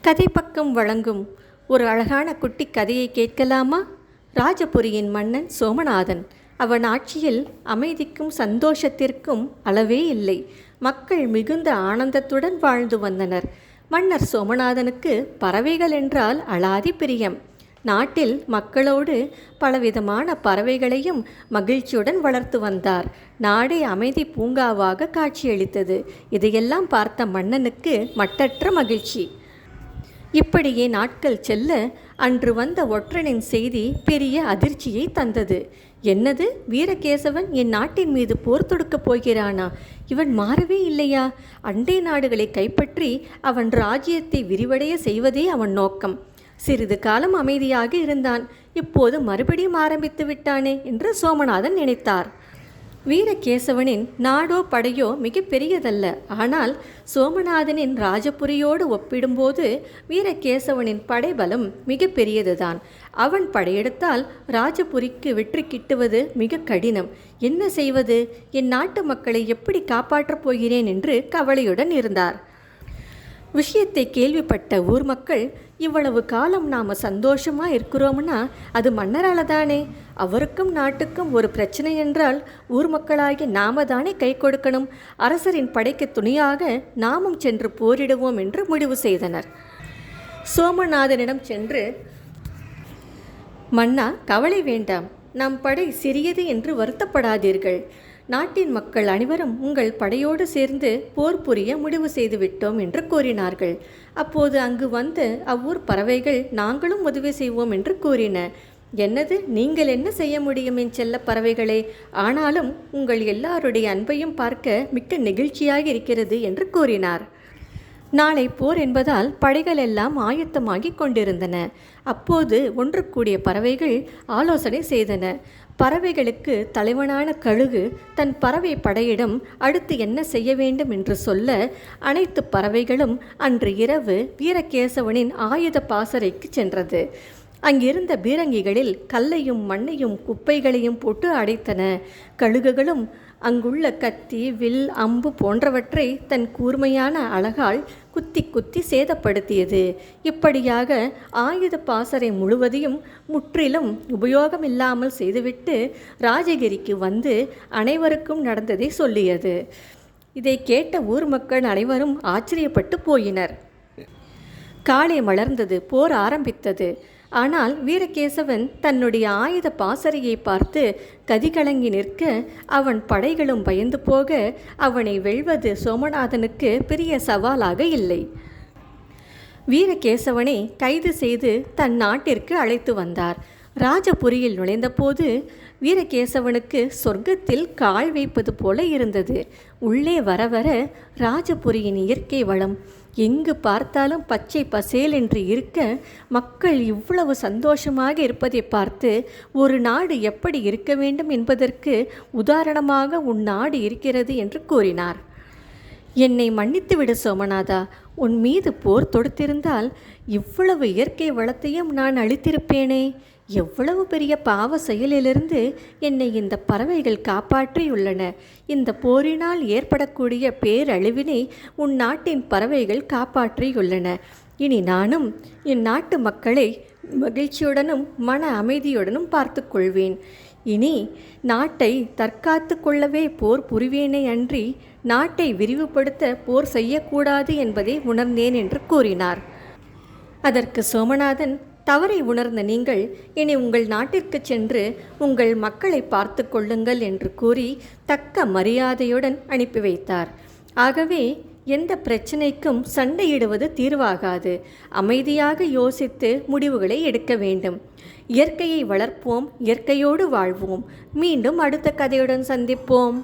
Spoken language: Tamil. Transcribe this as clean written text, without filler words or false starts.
கதை பக்கம் வழங்கும் ஒரு அழகான குட்டி கதையை கேட்கலாமா? ராஜபுரியின் மன்னன் சோமநாதன். அவன் ஆட்சியில் அமைதிக்கும் சந்தோஷத்திற்கும் அளவே இல்லை. மக்கள் மிகுந்த ஆனந்தத்துடன் வாழ்ந்து வந்தனர். மன்னர் சோமநாதனுக்கு பறவைகள் என்றால் அலாதி பிரியம். நாட்டில் மக்களோடு பலவிதமான பறவைகளையும் மகிழ்ச்சியுடன் வளர்த்து வந்தார். நாடே அமைதி பூங்காவாக காட்சியளித்தது. இதையெல்லாம் பார்த்த மன்னனுக்கு மட்டற்ற மகிழ்ச்சி. இப்படியே நாட்கள் செல்ல அன்று வந்த ஒற்றனின் செய்தி பெரிய அதிர்ச்சியை தந்தது. என்னது, வீரகேசவன் என் நாட்டின் மீது போர் தொடுக்கப் போகிறானா? இவன் மாறவே இல்லையா? அண்டை நாடுகளை கைப்பற்றி அவன் ராஜ்யத்தை விரிவடைய செய்வதே அவன் நோக்கம். சிறிது காலம் அமைதியாக இருந்தான், இப்போது மறுபடியும் ஆரம்பித்து விட்டானே என்று சோமநாதன் நினைத்தார். வீரகேசவனின் நாடோ படையோ மிக பெரியதல்ல. ஆனால் சோமநாதனின் ராஜபுரியோடு ஒப்பிடும்போது வீரகேசவனின் படைபலம் மிக பெரியதுதான். அவன் படையெடுத்தால் ராஜபுரிக்கு வெற்றி கிட்டுவது மிக கடினம். என்ன செய்வது? என் நாட்டு மக்களை எப்படி காப்பாற்றப் போகிறேன் என்று கவலையுடன் இருந்தார். விஷயத்தை கேள்விப்பட்ட ஊர் மக்கள், இவ்வளவு காலம் நாம் சந்தோஷமாக இருக்கிறோம்னா அது மன்னரால் தானே. அவருக்கும் நாட்டுக்கும் ஒரு பிரச்சனை என்றால் ஊர் மக்களாகி நாம தானே கை கொடுக்கணும். அரசரின் படைக்கு துணையாக நாமும் சென்று போரிடுவோம் என்று முடிவு செய்தனர். சோமநாதனிடம் சென்று, மன்னா, கவலை வேண்டாம், நம் படை சிறியது என்று வருத்தப்படாதீர்கள். நாட்டின் மக்கள் அனைவரும் உங்கள் படையோடு சேர்ந்து போர் புரிய முடிவு செய்துவிட்டோம் என்று கூறினார்கள். அப்போது அங்கு வந்து அவ்வூர் பறவைகள் நாங்களும் உதவி செய்வோம் என்று கூறின. என்னது, நீங்கள் என்ன செய்ய முடியும் என் செல்ல பறவைகளே? ஆனாலும் உங்கள் எல்லாருடைய அன்பையும் பார்க்க மிக்க நெகிழ்ச்சியாக இருக்கிறது என்று கூறினார். நாளை போர் என்பதால் படைகள் எல்லாம் ஆயத்தமாகி கொண்டிருந்தன. அப்போது ஒன்று கூடிய பறவைகள் ஆலோசனை செய்தன. பறவைகளுக்கு தலைவனான கழுகு தன் பறவை படையிடம் அடுத்து என்ன செய்ய வேண்டும் என்று சொல்ல, அனைத்து பறவைகளும் அன்று இரவு வீரகேசவனின் ஆயுத பாசறைக்கு சென்றது. அங்கிருந்த பீரங்கிகளில் கல்லையும் மண்ணையும் குப்பைகளையும் போட்டு அடைத்தன. கழுகுகளும் அங்குள்ள கத்தி, வில், அம்பு போன்றவற்றை தன் கூர்மையான அலகால் குத்தி குத்தி சேதப்படுத்தியது. இப்படியாக ஆயுத பாசறை முழுவதையும் முற்றிலும் உபயோகமில்லாமல் செய்துவிட்டு ராஜகிரிக்கு வந்து அனைவருக்கும் நடந்ததை சொல்லியது. இதை கேட்ட ஊர் மக்கள் அனைவரும் ஆச்சரியப்பட்டு போயினர். காலை மலர்ந்தது, போர் ஆரம்பித்தது. ஆனால் வீரகேசவன் தன்னுடைய ஆயுத பாசறையை பார்த்து கதிகலங்கி நிற்க, அவன் படைகளும் பயந்து போக அவனை வெல்வது சோமநாதனுக்கு பெரிய சவாலாக இல்லை. வீரகேசவனை கைது செய்து தன் நாட்டிற்கு அழைத்து வந்தார். ராஜபுரியில் நுழைந்தபோது வீரகேசவனுக்கு சொர்க்கத்தில் கால் வைப்பது போல இருந்தது. உள்ளே வர வர ராஜபுரியின் இயற்கை வளம், எங்கு பார்த்தாலும் பச்சை பசேல் என்று இருக்க, மக்கள் இவ்வளவு சந்தோஷமாக இருப்பதை பார்த்து ஒரு நாடு எப்படி இருக்க வேண்டும் என்பதற்கு உதாரணமாக உன் நாடு இருக்கிறது என்று கூறினார். என்னை மன்னித்துவிடு சோமநாதா, உன் மீது போர் தொடுத்திருந்தால் இவ்வளவு இயற்கை வளத்தையும் நான் அளித்திருப்பேனே. எவ்வளவு பெரிய பாவ செயலிலிருந்து என்னை இந்த பறவைகள் காப்பாற்றியுள்ளன. இந்த போரினால் ஏற்படக்கூடிய பேரழிவினை உன் நாட்டின் பறவைகள் காப்பாற்றியுள்ளன. இனி நானும் என் நாட்டு மக்களை மகிழ்ச்சியுடனும் மன அமைதியுடனும் பார்த்து கொள்வேன். இனி நாட்டை தற்காத்து கொள்ளவே போர் புரிவேனே அன்றி நாட்டை விரிவுபடுத்த போர் செய்யக்கூடாது என்பதை உணர்ந்தேன் என்று கூறினார். அதற்கு சோமநாதன், தவறை உணர்ந்த நீங்கள் இனி உங்கள் நாட்டிற்கு சென்று உங்கள் மக்களை பார்த்து கொள்ளுங்கள் என்று கூறி தக்க மரியாதையுடன் அனுப்பி வைத்தார். ஆகவே எந்த பிரச்சனைக்கும் சண்டையிடுவது தீர்வாகாது. அமைதியாக யோசித்து முடிவுகளை எடுக்க வேண்டும். இயற்கையை வளர்ப்போம், இயற்கையோடு வாழ்வோம். மீண்டும் அடுத்த கதையுடன் சந்திப்போம்.